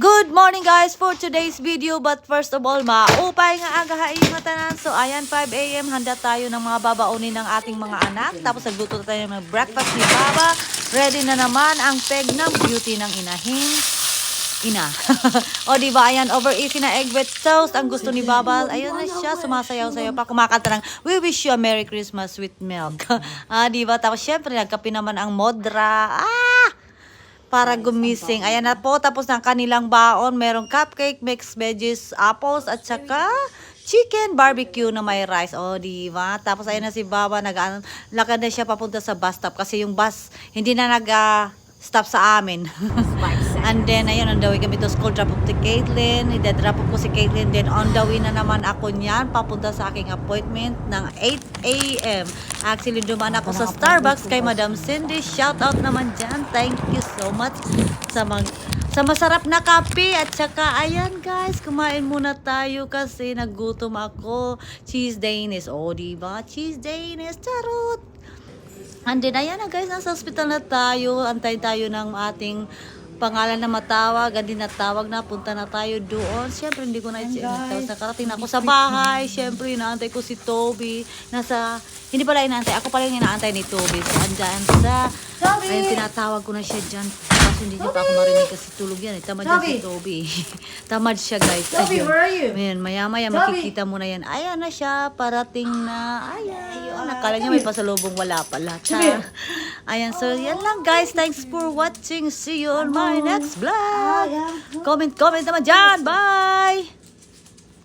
Good morning guys for today's video, but first of all, maupay nga aga matanan. So ayan, 5 AM, handa tayo ng mga babaunin ng ating mga anak. Tapos nagluto tayo ng breakfast ni Baba. Ready na naman ang peg ng beauty ng ina. O diba, ayan, over easy na egg with toast ang gusto ni Baba. Ayun na siya, sumasayaw-sayaw pa, kumakanta ng We wish you a Merry Christmas with milk. Diba, tapos syempre nagkape naman ang modra. Para gumising. Ayan na po, tapos ng kanilang baon, merong cupcake, mixed veggies, apples, at saka chicken barbecue na may rice. O, diba? Tapos ayan na si Baba, lakad na siya papunta sa bus stop kasi yung bus hindi na stop sa amin. And then, ayun, on the way kami to school, drop off to Caitlin. Ida-drop off ko si Caitlin. Then, on the way na naman ako niyan, papunta sa aking appointment ng 8 AM. Actually, dumaan ako sa Starbucks kay Madam Cindy. Shout out naman dyan. Thank you so much sa masarap na kape. At saka, ayan guys, kumain muna tayo kasi nagutom ako. Cheese Danish. O, diba? Cheese Danish. Charot! And then, ayan na guys, nasa hospital na tayo. Antay tayo ng ating pangalan na matawag, hindi natawag na, punta na tayo doon. Siyempre, hindi ko tapos nakarating na ako sa bahay. Siyempre, inaantay ko si Toby. Hindi pala inaantay, ako pala yung inaantay ni Toby. So, andyan sa, ayun, tinatawag ko na siya dyan. Kaso hindi niya pa ako marinig kasi tulog yan. Tamad yan si Toby. Tamad siya, guys. Toby, where are you? Ayan, maya-maya makikita mo na yan. Ayan na siya, parating na. Ayan. Nakala niya may pasalubong, wala pala. Ayan, so yan lang guys. Thanks for watching. See you on my next vlog. Comment naman dyan. Bye!